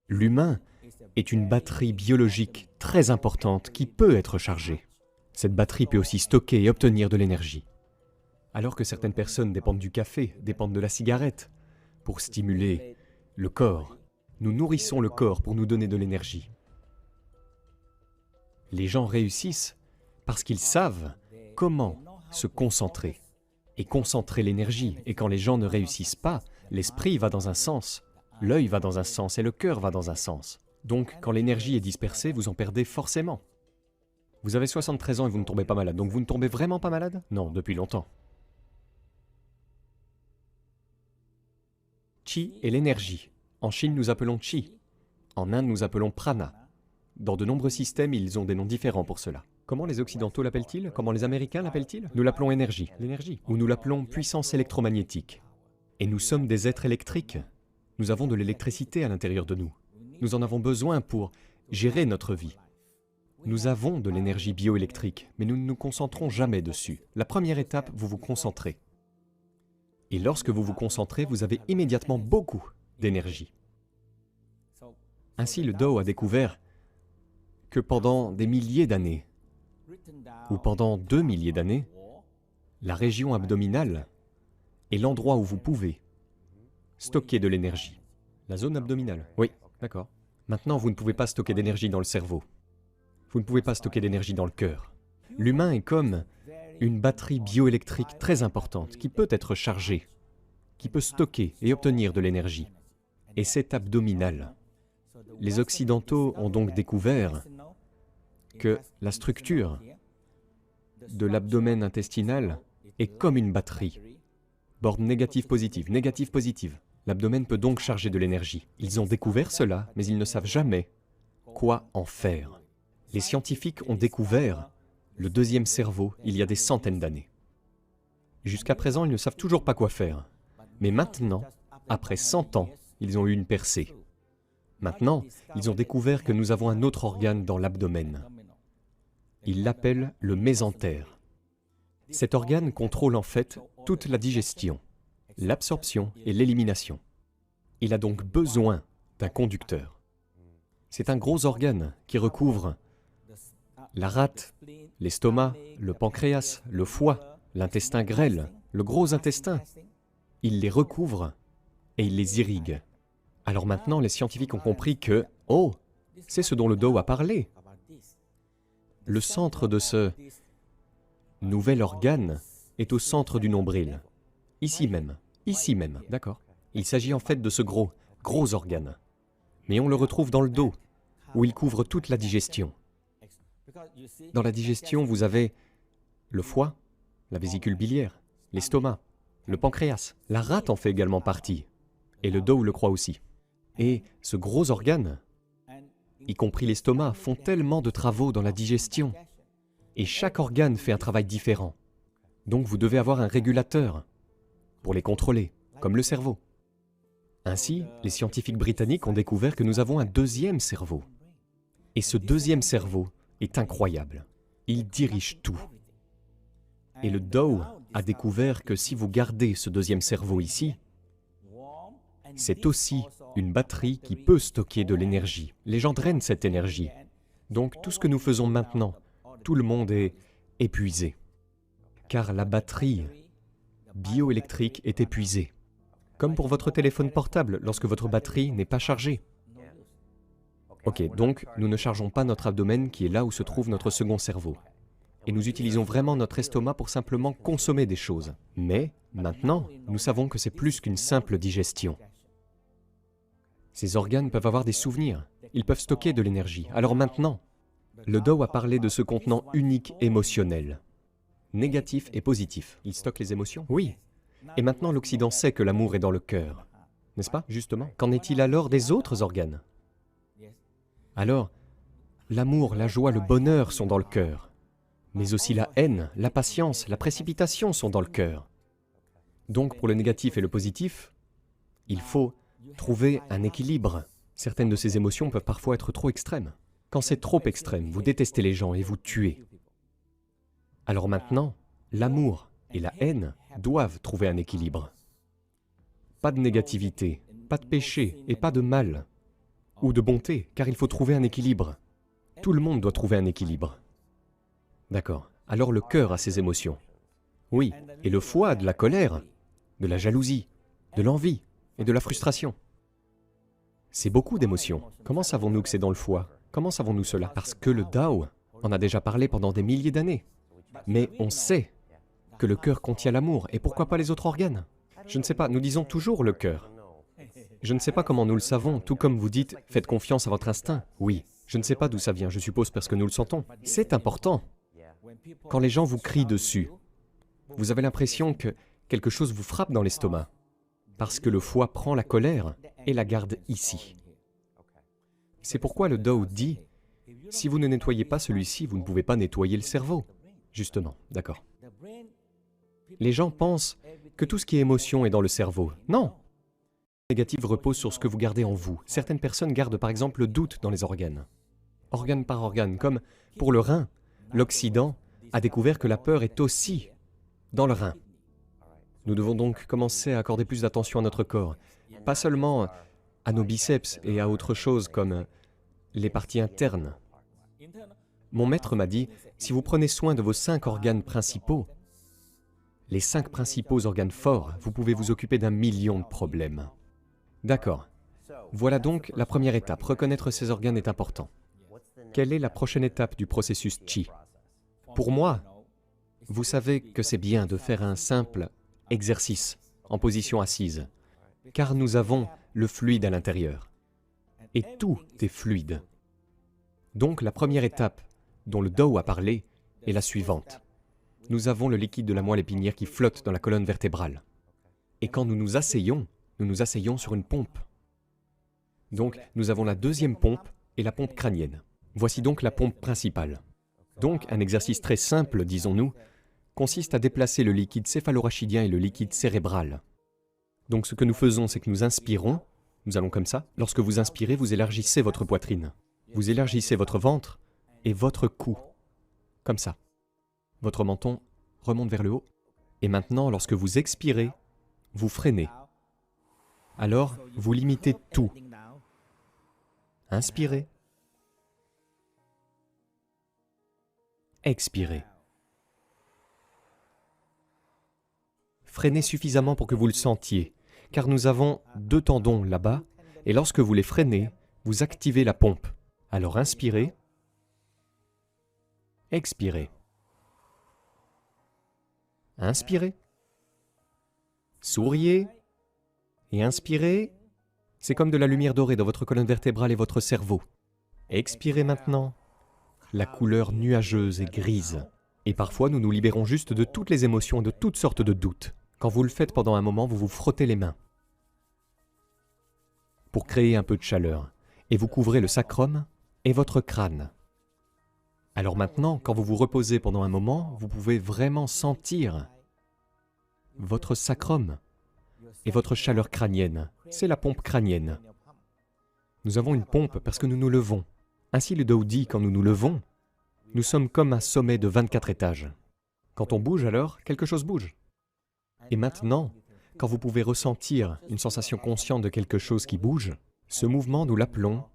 L'humain est une batterie biologique très importante qui peut être chargée. Cette batterie peut aussi stocker et obtenir de l'énergie. Alors que certaines personnes dépendent du café, dépendent de la cigarette, pour stimuler le corps, nous nourrissons le corps pour nous donner de l'énergie. Les gens réussissent parce qu'ils savent comment se concentrer et concentrer l'énergie. Et quand les gens ne réussissent pas, l'esprit va dans un sens, l'œil va dans un sens et le cœur va dans un sens. Donc, quand l'énergie est dispersée, vous en perdez forcément. Vous avez 73 ans et vous ne tombez pas malade, donc vous ne tombez vraiment pas malade? Non, depuis longtemps. Chi est l'énergie. En Chine, nous appelons Chi. En Inde, nous appelons Prana. Dans de nombreux systèmes, ils ont des noms différents pour cela. Comment les Occidentaux l'appellent-ils? Comment les Américains l'appellent-ils? Nous l'appelons énergie, l'énergie. Ou nous l'appelons puissance électromagnétique. Et nous sommes des êtres électriques. Nous avons de l'électricité à l'intérieur de nous. Nous en avons besoin pour gérer notre vie. Nous avons de l'énergie bioélectrique, mais nous ne nous concentrons jamais dessus. La première étape, vous vous concentrez. Et lorsque vous vous concentrez, vous avez immédiatement beaucoup d'énergie. Ainsi, le Tao a découvert que pendant des milliers d'années, ou pendant 2 milliers d'années, la région abdominale est l'endroit où vous pouvez stocker de l'énergie. La zone abdominale? Oui, d'accord. Maintenant, vous ne pouvez pas stocker d'énergie dans le cerveau. Vous ne pouvez pas stocker d'énergie dans le cœur. L'humain est comme une batterie bioélectrique très importante qui peut être chargée, qui peut stocker et obtenir de l'énergie. Et c'est abdominal. Les Occidentaux ont donc découvert que la structure de l'abdomen intestinal est comme une batterie. Borne négative-positive, négative-positive. L'abdomen peut donc charger de l'énergie. Ils ont découvert cela, mais ils ne savent jamais quoi en faire. Les scientifiques ont découvert le deuxième cerveau il y a des centaines d'années. Jusqu'à présent, ils ne savent toujours pas quoi faire. Mais maintenant, après 100 ans, ils ont eu une percée. Maintenant, ils ont découvert que nous avons un autre organe dans l'abdomen. Ils l'appellent le mésentère. Cet organe contrôle en fait toute la digestion, l'absorption et l'élimination. Il a donc besoin d'un conducteur. C'est un gros organe qui recouvre la rate, l'estomac, le pancréas, le foie, l'intestin grêle, le gros intestin. Il les recouvre et il les irrigue. Alors maintenant, les scientifiques ont compris que, oh, c'est ce dont le Tao a parlé. Le centre de ce nouvel organe est au centre du nombril. Ici même, d'accord? Il s'agit en fait de ce gros organe. Mais on le retrouve dans le dos, où il couvre toute la digestion. Dans la digestion, vous avez le foie, la vésicule biliaire, l'estomac, le pancréas. La rate en fait également partie, et le Tao le croit aussi. Et ce gros organe, y compris l'estomac, font tellement de travaux dans la digestion. Et chaque organe fait un travail différent. Donc vous devez avoir un régulateur pour les contrôler, comme le cerveau. Ainsi, les scientifiques britanniques ont découvert que nous avons un deuxième cerveau. Et ce deuxième cerveau est incroyable. Il dirige tout. Et le Tao a découvert que si vous gardez ce deuxième cerveau ici, c'est aussi une batterie qui peut stocker de l'énergie. Les gens drainent cette énergie. Donc tout ce que nous faisons maintenant, tout le monde est épuisé. Car la batterie bioélectrique est épuisée. Comme pour votre téléphone portable, lorsque votre batterie n'est pas chargée. Ok, donc nous ne chargeons pas notre abdomen qui est là où se trouve notre second cerveau. Et nous utilisons vraiment notre estomac pour simplement consommer des choses. Mais maintenant, nous savons que c'est plus qu'une simple digestion. Ces organes peuvent avoir des souvenirs, ils peuvent stocker de l'énergie. Alors maintenant, le Tao a parlé de ce contenant unique émotionnel, négatif et positif. Il stocke les émotions? Oui. Et maintenant l'Occident sait que l'amour est dans le cœur, n'est-ce pas, justement? Qu'en est-il alors des autres organes? Alors, l'amour, la joie, le bonheur sont dans le cœur, mais aussi la haine, la patience, la précipitation sont dans le cœur. Donc pour le négatif et le positif, il faut trouver un équilibre. Certaines de ces émotions peuvent parfois être trop extrêmes. Quand c'est trop extrême, vous détestez les gens et vous tuez. Alors maintenant, l'amour et la haine doivent trouver un équilibre. Pas de négativité, pas de péché et pas de mal. ou de bonté, car il faut trouver un équilibre. Tout le monde doit trouver un équilibre. D'accord. Alors le cœur a ses émotions. Oui, et le foie a de la colère, de la jalousie, de l'envie et de la frustration. C'est beaucoup d'émotions. Comment savons-nous que c'est dans le foie? Comment savons-nous cela? Parce que le Tao en a déjà parlé pendant des milliers d'années. Mais on sait que le cœur contient l'amour, et pourquoi pas les autres organes? Je ne sais pas, nous disons toujours le cœur. Je ne sais pas comment nous le savons, tout comme vous dites, faites confiance à votre instinct. Oui, je ne sais pas d'où ça vient, je suppose parce que nous le sentons. C'est important. Quand les gens vous crient dessus, vous avez l'impression que quelque chose vous frappe dans l'estomac, parce que le foie prend la colère et la garde ici. C'est pourquoi le Tao dit, si vous ne nettoyez pas celui-ci, vous ne pouvez pas nettoyer le cerveau. Justement, d'accord. Les gens pensent que tout ce qui est émotion est dans le cerveau. Non! Le négatif repose sur ce que vous gardez en vous. Certaines personnes gardent par exemple le doute dans les organes. Organe par organe, comme pour le rein, l'Occident a découvert que la peur est aussi dans le rein. Nous devons donc commencer à accorder plus d'attention à notre corps, pas seulement à nos biceps et à autre chose comme les parties internes. Mon maître m'a dit, si vous prenez soin de vos 5 organes principaux, les 5 principaux organes forts, vous pouvez vous occuper d'1 million de problèmes. D'accord. Voilà donc la première étape, reconnaître ces organes est important. Quelle est la prochaine étape du processus Qi? Pour moi, vous savez que c'est bien de faire un simple exercice en position assise, car nous avons le fluide à l'intérieur. Et tout est fluide. Donc la première étape dont le Tao a parlé est la suivante. Nous avons le liquide de la moelle épinière qui flotte dans la colonne vertébrale. Et quand nous nous asseyons sur une pompe. Donc nous avons la deuxième pompe et la pompe crânienne. Voici donc la pompe principale. Donc un exercice très simple, disons-nous, consiste à déplacer le liquide céphalorachidien et le liquide cérébral. Donc ce que nous faisons, c'est que nous inspirons, nous allons comme ça. Lorsque vous inspirez, vous élargissez votre poitrine. Vous élargissez votre ventre et votre cou, comme ça. Votre menton remonte vers le haut. Et maintenant, lorsque vous expirez, vous freinez. Alors, vous limitez tout. Inspirez. Expirez. Freinez suffisamment pour que vous le sentiez, car nous avons 2 tendons là-bas, et lorsque vous les freinez, vous activez la pompe. Alors inspirez. Expirez. Inspirez. Souriez. Et inspirez. C'est comme de la lumière dorée dans votre colonne vertébrale et votre cerveau. Expirez maintenant. La couleur nuageuse et grise. Et parfois, nous nous libérons juste de toutes les émotions et de toutes sortes de doutes. Quand vous le faites pendant un moment, vous vous frottez les mains pour créer un peu de chaleur. Et vous couvrez le sacrum et votre crâne. Alors maintenant, quand vous vous reposez pendant un moment, vous pouvez vraiment sentir votre sacrum et votre chaleur crânienne. C'est la pompe crânienne. Nous avons une pompe parce que nous nous levons. Ainsi le Tao dit, quand nous nous levons, nous sommes comme un sommet de 24 étages. Quand on bouge alors, quelque chose bouge. Et maintenant, quand vous pouvez ressentir une sensation consciente de quelque chose qui bouge, ce mouvement, nous l'appelons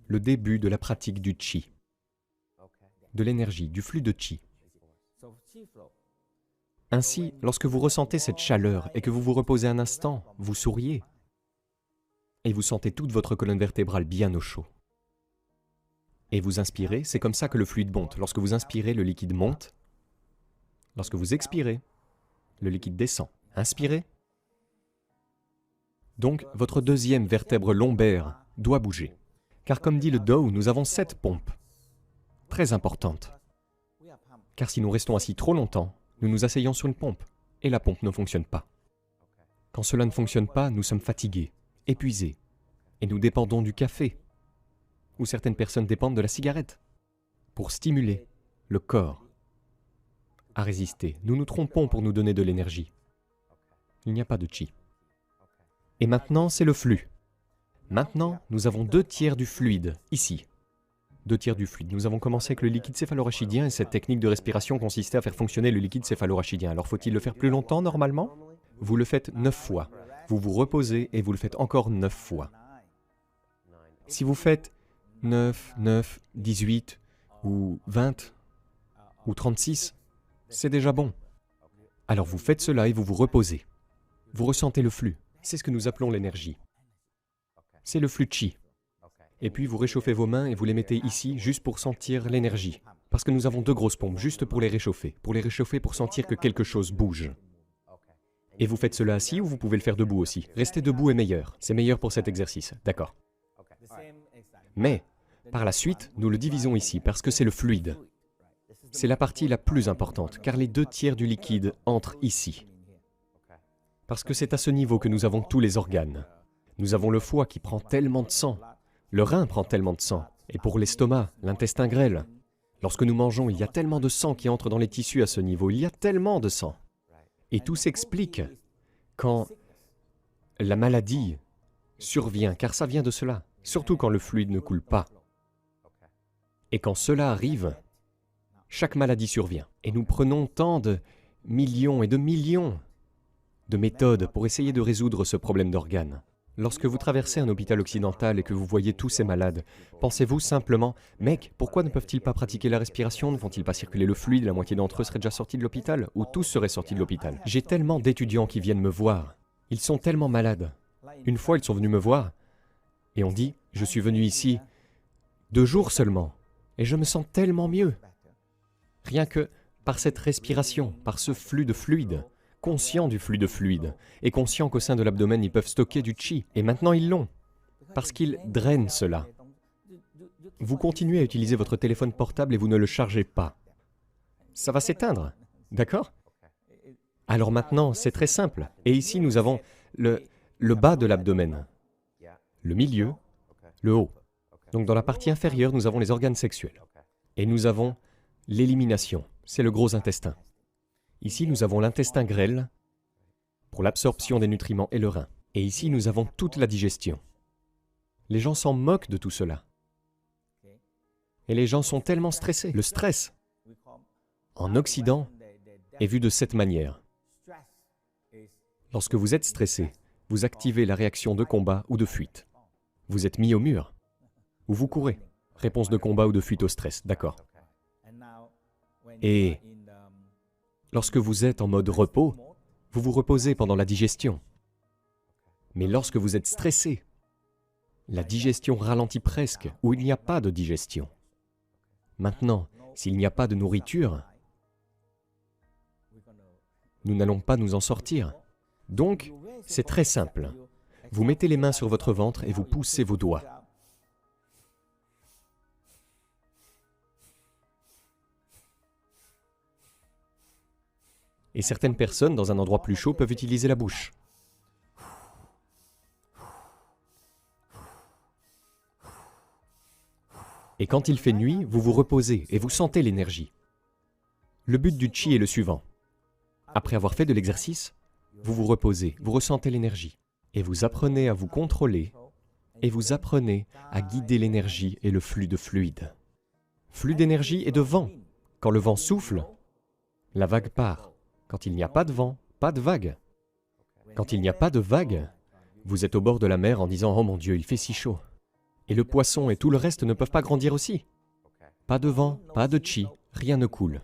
le début de la pratique du Qi, de l'énergie, du flux de Qi. Ainsi, lorsque vous ressentez cette chaleur et que vous vous reposez un instant, vous souriez et vous sentez toute votre colonne vertébrale bien au chaud. Et vous inspirez, c'est comme ça que le fluide monte. Lorsque vous inspirez, le liquide monte. Lorsque vous expirez, le liquide descend. Inspirez. Donc, votre deuxième vertèbre lombaire doit bouger. Car comme dit le Tao, nous avons 7 pompes, très importantes. Car si nous restons assis trop longtemps, nous nous asseyons sur une pompe, et la pompe ne fonctionne pas. Quand cela ne fonctionne pas, nous sommes fatigués, épuisés, et nous dépendons du café, ou certaines personnes dépendent de la cigarette, pour stimuler le corps à résister. Nous nous trompons pour nous donner de l'énergie. Il n'y a pas de Qi. Et maintenant, c'est le flux. Maintenant, nous avons 2/3 du fluide, ici. 2/3 du fluide. Nous avons commencé avec le liquide céphalorachidien et cette technique de respiration consistait à faire fonctionner le liquide céphalorachidien. Alors faut-il le faire plus longtemps normalement? Vous le faites 9 fois. Vous vous reposez et vous le faites encore 9 fois. Si vous faites 9, 9, 18 ou 20 ou 36, c'est déjà bon. Alors vous faites cela et vous vous reposez. Vous ressentez le flux. C'est ce que nous appelons l'énergie. C'est le flux chi. Et puis vous réchauffez vos mains et vous les mettez ici juste pour sentir l'énergie. Parce que nous avons 2 grosses pompes juste pour les réchauffer. Pour sentir que quelque chose bouge. Et vous faites cela assis ou vous pouvez le faire debout aussi. Rester debout est meilleur. C'est meilleur pour cet exercice. D'accord. Mais, par la suite, nous le divisons ici parce que c'est le fluide. C'est la partie la plus importante, car les 2/3 du liquide entrent ici. Parce que c'est à ce niveau que nous avons tous les organes. Nous avons le foie qui prend tellement de sang. Le rein prend tellement de sang. Et pour l'estomac, l'intestin grêle. Lorsque nous mangeons, il y a tellement de sang qui entre dans les tissus à ce niveau. Il y a tellement de sang. Et tout s'explique quand la maladie survient, car ça vient de cela. Surtout quand le fluide ne coule pas. Et quand cela arrive, chaque maladie survient. Et nous prenons tant de millions et de millions de méthodes pour essayer de résoudre ce problème d'organes. Lorsque vous traversez un hôpital occidental et que vous voyez tous ces malades, pensez-vous simplement « Mec, pourquoi ne peuvent-ils pas pratiquer la respiration? Ne font-ils pas circuler le fluide? La moitié d'entre eux seraient déjà sortis de l'hôpital? Ou tous seraient sortis de l'hôpital ?» J'ai tellement d'étudiants qui viennent me voir. Ils sont tellement malades. Une fois, ils sont venus me voir et on dit « Je suis venu ici 2 jours seulement et je me sens tellement mieux. » Rien que par cette respiration, par ce flux de fluide, conscient du flux de fluide, et conscient qu'au sein de l'abdomen, ils peuvent stocker du chi. Et maintenant, ils l'ont, parce qu'ils drainent cela. Vous continuez à utiliser votre téléphone portable et vous ne le chargez pas. Ça va s'éteindre, d'accord? Alors maintenant, c'est très simple. Et ici, nous avons le bas de l'abdomen, le milieu, le haut. Donc dans la partie inférieure, nous avons les organes sexuels. Et nous avons l'élimination, c'est le gros intestin. Ici, nous avons l'intestin grêle pour l'absorption des nutriments et le rein. Et ici, nous avons toute la digestion. Les gens s'en moquent de tout cela. Et les gens sont tellement stressés. Le stress, en Occident, est vu de cette manière. Lorsque vous êtes stressé, vous activez la réaction de combat ou de fuite. Vous êtes mis au mur, ou vous courez. Réponse de combat ou de fuite au stress, d'accord. Et lorsque vous êtes en mode repos, vous vous reposez pendant la digestion. Mais lorsque vous êtes stressé, la digestion ralentit presque, ou il n'y a pas de digestion. Maintenant, s'il n'y a pas de nourriture, nous n'allons pas nous en sortir. Donc, c'est très simple. Vous mettez les mains sur votre ventre et vous poussez vos doigts. Et certaines personnes, dans un endroit plus chaud, peuvent utiliser la bouche. Et quand il fait nuit, vous vous reposez et vous sentez l'énergie. Le but du chi est le suivant. Après avoir fait de l'exercice, vous vous reposez, vous ressentez l'énergie. Et vous apprenez à vous contrôler, et vous apprenez à guider l'énergie et le flux de fluide. Flux d'énergie et de vent. Quand le vent souffle, la vague part. Quand il n'y a pas de vent, pas de vague. Quand il n'y a pas de vague, vous êtes au bord de la mer en disant « Oh mon Dieu, il fait si chaud ». Et le poisson et tout le reste ne peuvent pas grandir aussi. Pas de vent, pas de chi, rien ne coule.